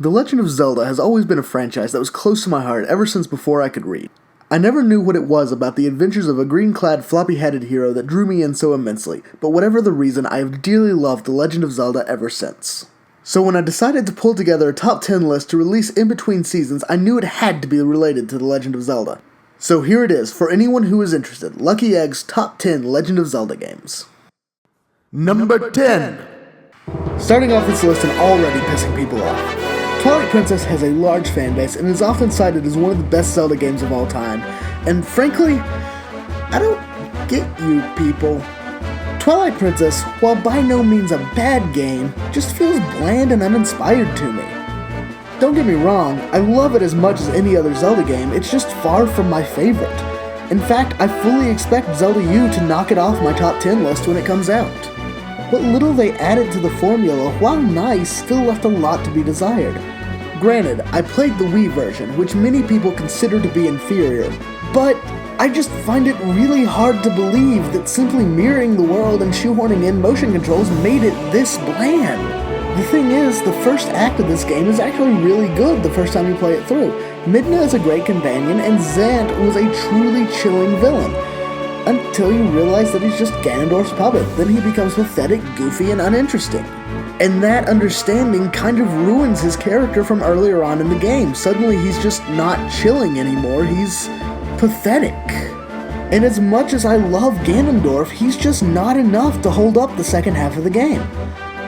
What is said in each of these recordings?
The Legend of Zelda has always been a franchise that was close to my heart ever since before I could read. I never knew what it was about the adventures of a green-clad, floppy-headed hero that drew me in so immensely, but whatever the reason, I have dearly loved The Legend of Zelda ever since. So when I decided to pull together a top 10 list to release in between seasons, I knew it had to be related to The Legend of Zelda. So here it is, for anyone who is interested, Lucky Egg's top 10 Legend of Zelda games. Number 10! Starting off this list and already pissing people off. Twilight Princess has a large fanbase and is often cited as one of the best Zelda games of all time, and frankly, I don't get you people. Twilight Princess, while by no means a bad game, just feels bland and uninspired to me. Don't get me wrong, I love it as much as any other Zelda game, it's just far from my favorite. In fact, I fully expect Zelda U to knock it off my top 10 list when it comes out. What little they added to the formula, while nice, still left a lot to be desired. Granted, I played the Wii version, which many people consider to be inferior, but I just find it really hard to believe that simply mirroring the world and shoehorning in motion controls made it this bland. The thing is, the first act of this game is actually really good the first time you play it through. Midna is a great companion, and Zant was a truly chilling villain. Until you realize that he's just Ganondorf's puppet, then he becomes pathetic, goofy, and uninteresting. And that understanding kind of ruins his character from earlier on in the game. Suddenly he's just not chilling anymore, he's pathetic. And as much as I love Ganondorf, he's just not enough to hold up the second half of the game.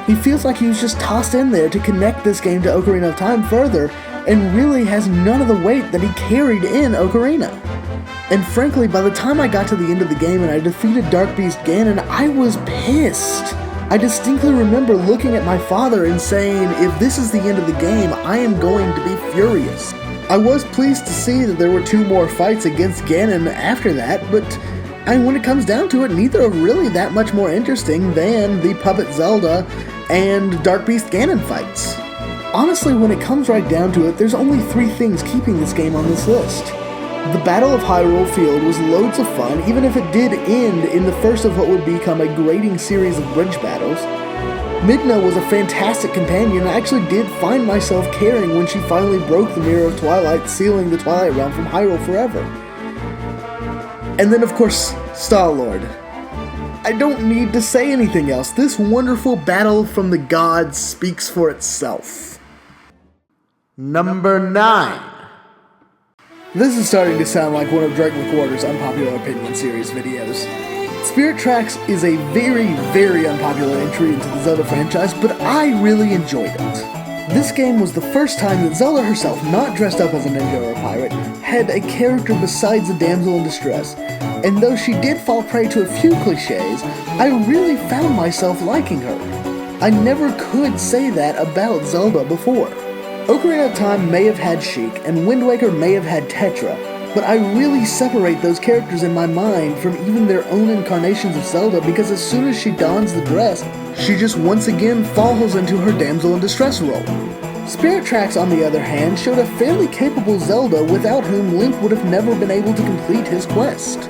He feels like he was just tossed in there to connect this game to Ocarina of Time further, and really has none of the weight that he carried in Ocarina. And frankly, by the time I got to the end of the game and I defeated Dark Beast Ganon, I was pissed. I distinctly remember looking at my father and saying, if this is the end of the game, I am going to be furious. I was pleased to see that there were 2 more fights against Ganon after that, but when it comes down to it, neither are really that much more interesting than the Puppet Zelda and Dark Beast Ganon fights. Honestly, when it comes right down to it, there's only 3 things keeping this game on this list. The Battle of Hyrule Field was loads of fun, even if it did end in the first of what would become a grating series of bridge battles. Midna was a fantastic companion, and I actually did find myself caring when she finally broke the Mirror of Twilight, sealing the Twilight Realm from Hyrule forever. And then, of course, Star-Lord. I don't need to say anything else. This wonderful battle from the gods speaks for itself. Number 9. This is starting to sound like one of Drake McWhorter's Unpopular Opinion series videos. Spirit Tracks is a very, very unpopular entry into the Zelda franchise, but I really enjoyed it. This game was the first time that Zelda herself, not dressed up as a ninja or a pirate, had a character besides a damsel in distress, and though she did fall prey to a few cliches, I really found myself liking her. I never could say that about Zelda before. Ocarina of Time may have had Sheik, and Wind Waker may have had Tetra, but I really separate those characters in my mind from even their own incarnations of Zelda because as soon as she dons the dress, she just once again falls into her damsel in distress role. Spirit Tracks, on the other hand, showed a fairly capable Zelda without whom Link would have never been able to complete his quest.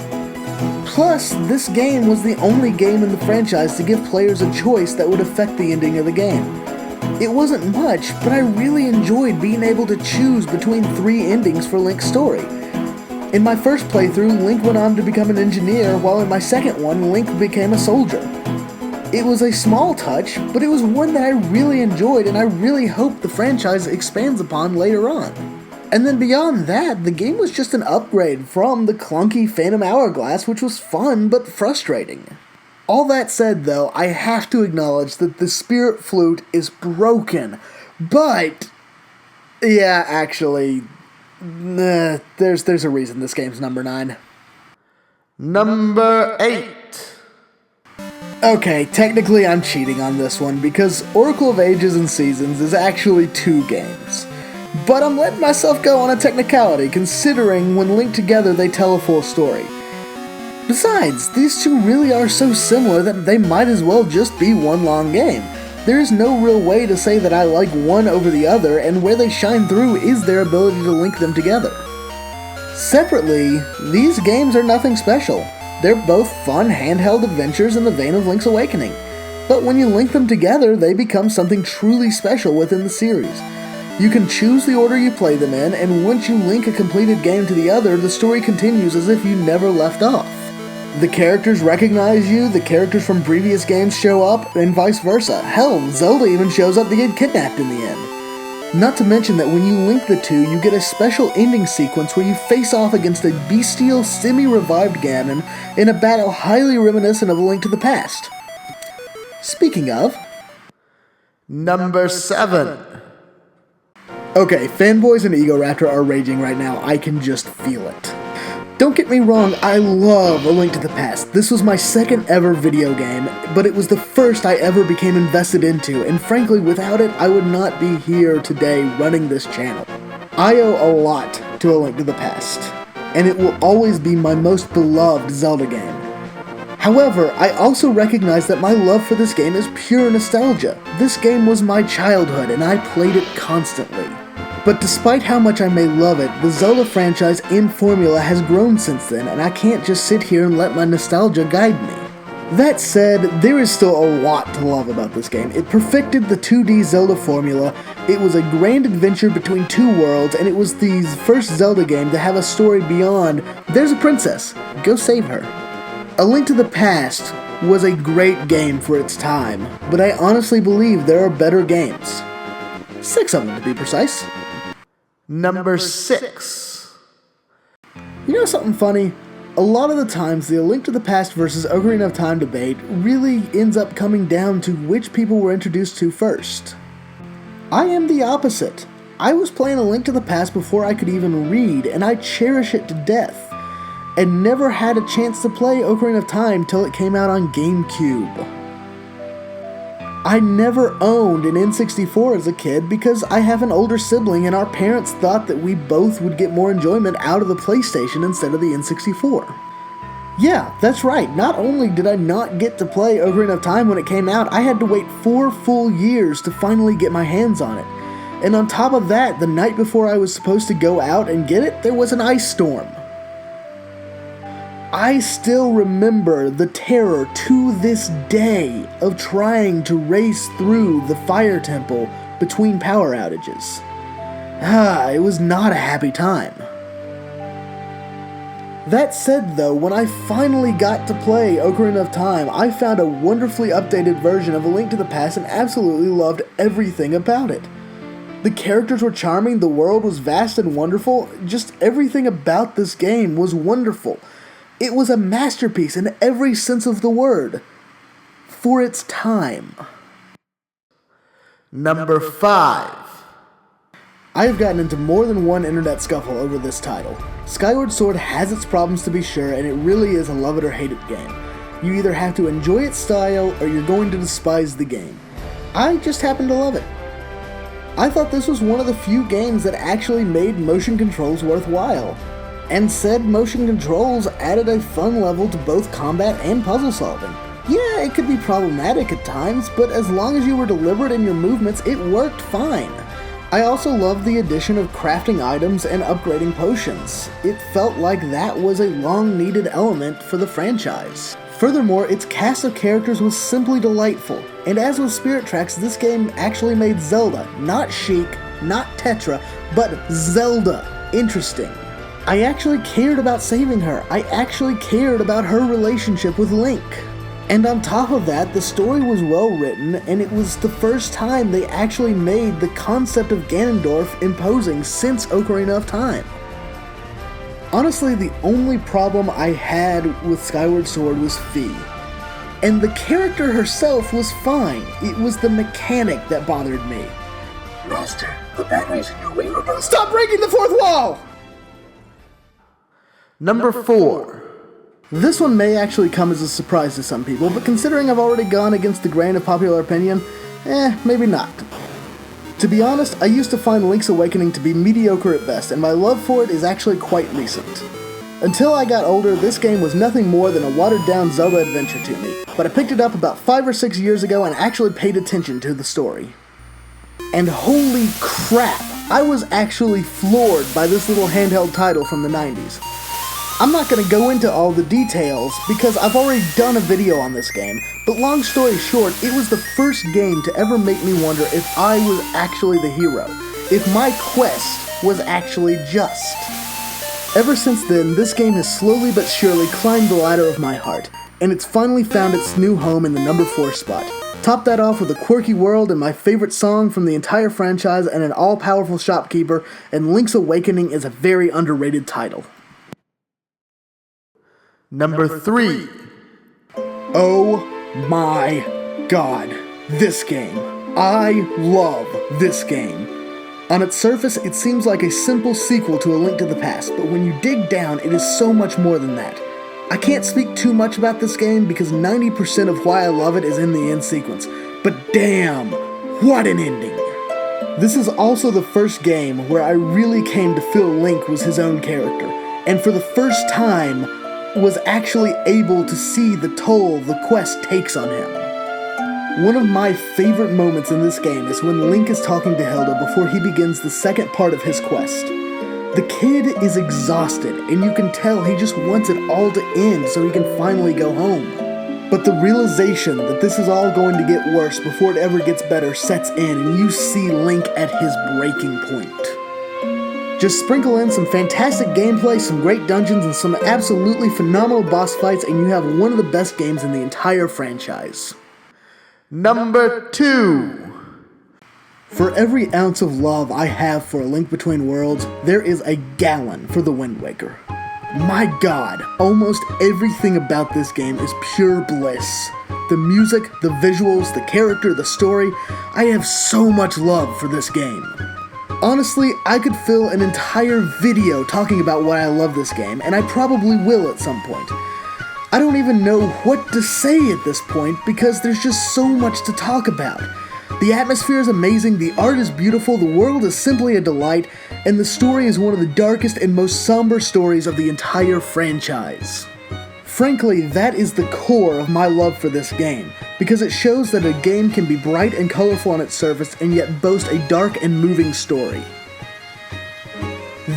Plus, this game was the only game in the franchise to give players a choice that would affect the ending of the game. It wasn't much, but I really enjoyed being able to choose between 3 endings for Link's story. In my first playthrough, Link went on to become an engineer, while in my second one, Link became a soldier. It was a small touch, but it was one that I really enjoyed and I really hope the franchise expands upon later on. And then beyond that, the game was just an upgrade from the clunky Phantom Hourglass, which was fun but frustrating. All that said, though, I have to acknowledge that the Spirit Flute is broken, but yeah, actually, there's a reason this game's number 9. Number 8. Okay, technically I'm cheating on this one because Oracle of Ages and Seasons is actually 2 games. But I'm letting myself go on a technicality considering when linked together they tell a full story. Besides, these 2 really are so similar that they might as well just be one long game. There is no real way to say that I like one over the other, and where they shine through is their ability to link them together. Separately, these games are nothing special. They're both fun handheld adventures in the vein of Link's Awakening. But when you link them together, they become something truly special within the series. You can choose the order you play them in, and once you link a completed game to the other, the story continues as if you never left off. The characters recognize you, the characters from previous games show up, and vice versa. Hell, Zelda even shows up to get kidnapped in the end. Not to mention that when you link the two, you get a special ending sequence where you face off against a bestial, semi-revived Ganon in a battle highly reminiscent of A Link to the Past. Speaking of... Number 7. Okay, fanboys and Egoraptor are raging right now. I can just feel it. Don't get me wrong, I love A Link to the Past. This was my second ever video game, but it was the first I ever became invested into, and frankly, without it, I would not be here today running this channel. I owe a lot to A Link to the Past, and it will always be my most beloved Zelda game. However, I also recognize that my love for this game is pure nostalgia. This game was my childhood, and I played it constantly. But despite how much I may love it, the Zelda franchise and formula has grown since then, and I can't just sit here and let my nostalgia guide me. That said, there is still a lot to love about this game. It perfected the 2D Zelda formula, it was a grand adventure between two worlds, and it was the first Zelda game to have a story beyond, there's a princess, go save her. A Link to the Past was a great game for its time, but I honestly believe there are better games. 6 of them to be precise. Number 6. You know something funny? A lot of the times, the A Link to the Past versus Ocarina of Time debate really ends up coming down to which people were introduced to first. I am the opposite. I was playing A Link to the Past before I could even read, and I cherish it to death, and never had a chance to play Ocarina of Time till it came out on GameCube. I never owned an N64 as a kid because I have an older sibling and our parents thought that we both would get more enjoyment out of the PlayStation instead of the N64. Yeah, that's right, not only did I not get to play Ocarina of Time when it came out, I had to wait 4 full years to finally get my hands on it. And on top of that, the night before I was supposed to go out and get it, there was an ice storm. I still remember the terror to this day of trying to race through the fire temple between power outages. It was not a happy time. That said though, when I finally got to play Ocarina of Time, I found a wonderfully updated version of A Link to the Past and absolutely loved everything about it. The characters were charming, the world was vast and wonderful, just everything about this game was wonderful. It was a masterpiece in every sense of the word. For its time. Number 5. I have gotten into more than one internet scuffle over this title. Skyward Sword has its problems to be sure, and it really is a love it or hate it game. You either have to enjoy its style, or you're going to despise the game. I just happen to love it. I thought this was one of the few games that actually made motion controls worthwhile. And said motion controls added a fun level to both combat and puzzle solving. Yeah, it could be problematic at times, but as long as you were deliberate in your movements, it worked fine. I also loved the addition of crafting items and upgrading potions. It felt like that was a long-needed element for the franchise. Furthermore, its cast of characters was simply delightful, and as with Spirit Tracks, this game actually made Zelda, not Sheik, not Tetra, but Zelda, interesting. I actually cared about saving her. I actually cared about her relationship with Link. And on top of that, the story was well written, and it was the first time they actually made the concept of Ganondorf imposing since Ocarina of Time. Honestly, the only problem I had with Skyward Sword was Fi. And the character herself was fine. It was the mechanic that bothered me. Master, the batteries in your way are burning. Stop breaking the fourth wall! Number 4. This one may actually come as a surprise to some people, but considering I've already gone against the grain of popular opinion, maybe not. To be honest, I used to find Link's Awakening to be mediocre at best, and my love for it is actually quite recent. Until I got older, this game was nothing more than a watered-down Zelda adventure to me, but I picked it up about 5 or 6 years ago and actually paid attention to the story. And holy crap, I was actually floored by this little handheld title from the 90s. I'm not going to go into all the details because I've already done a video on this game, but long story short, it was the first game to ever make me wonder if I was actually the hero. if my quest was actually just. Ever since then, this game has slowly but surely climbed the ladder of my heart, and it's finally found its new home in the number 4 spot. Top that off with a quirky world and my favorite song from the entire franchise and an all-powerful shopkeeper, and Link's Awakening is a very underrated title. Number 3. Oh my god, this game. I love this game. On its surface, it seems like a simple sequel to A Link to the Past, but when you dig down, it is so much more than that. I can't speak too much about this game because 90% of why I love it is in the end sequence, but damn, what an ending. This is also the first game where I really came to feel Link was his own character, and for the first time, was actually able to see the toll the quest takes on him. One of my favorite moments in this game is when Link is talking to Hilda before he begins the second part of his quest. The kid is exhausted, and you can tell he just wants it all to end so he can finally go home. But the realization that this is all going to get worse before it ever gets better sets in, and you see Link at his breaking point. Just sprinkle in some fantastic gameplay, some great dungeons, and some absolutely phenomenal boss fights, and you have one of the best games in the entire franchise. Number 2. For every ounce of love I have for A Link Between Worlds, there is a gallon for The Wind Waker. My god, almost everything about this game is pure bliss. The music, the visuals, the character, the story, I have so much love for this game. Honestly, I could fill an entire video talking about why I love this game, and I probably will at some point. I don't even know what to say at this point because there's just so much to talk about. The atmosphere is amazing, the art is beautiful, the world is simply a delight, and the story is one of the darkest and most somber stories of the entire franchise. Frankly, that is the core of my love for this game, because it shows that a game can be bright and colorful on its surface and yet boast a dark and moving story.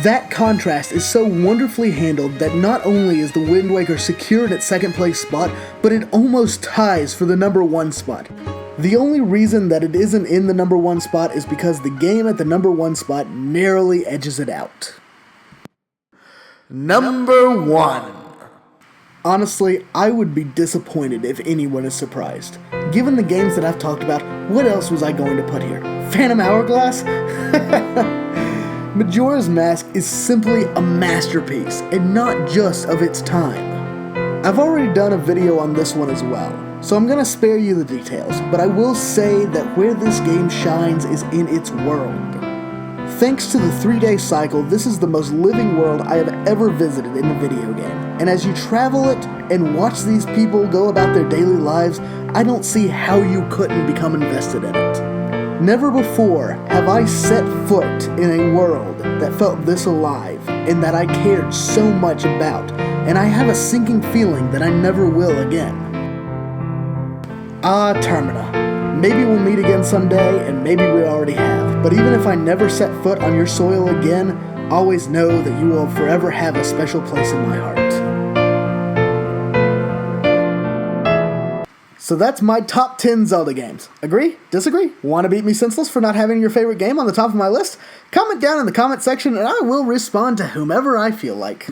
That contrast is so wonderfully handled that not only is The Wind Waker secure in its second place spot, but it almost ties for the number 1 spot. The only reason that it isn't in the number 1 spot is because the game at the number 1 spot narrowly edges it out. Number 1. Honestly, I would be disappointed if anyone is surprised. Given the games that I've talked about, what else was I going to put here? Phantom Hourglass? Majora's Mask is simply a masterpiece, and not just of its time. I've already done a video on this one as well, so I'm gonna spare you the details, but I will say that where this game shines is in its world. Thanks to the 3-day cycle, this is the most living world I have ever visited in a video game, and as you travel it and watch these people go about their daily lives, I don't see how you couldn't become invested in it. Never before have I set foot in a world that felt this alive and that I cared so much about, and I have a sinking feeling that I never will again. Termina. Maybe we'll meet again someday, and maybe we already have, but even if I never set foot on your soil again, always know that you will forever have a special place in my heart. So that's my top 10 Zelda games. Agree? Disagree? Want to beat me senseless for not having your favorite game on the top of my list? Comment down in the comment section and I will respond to whomever I feel like.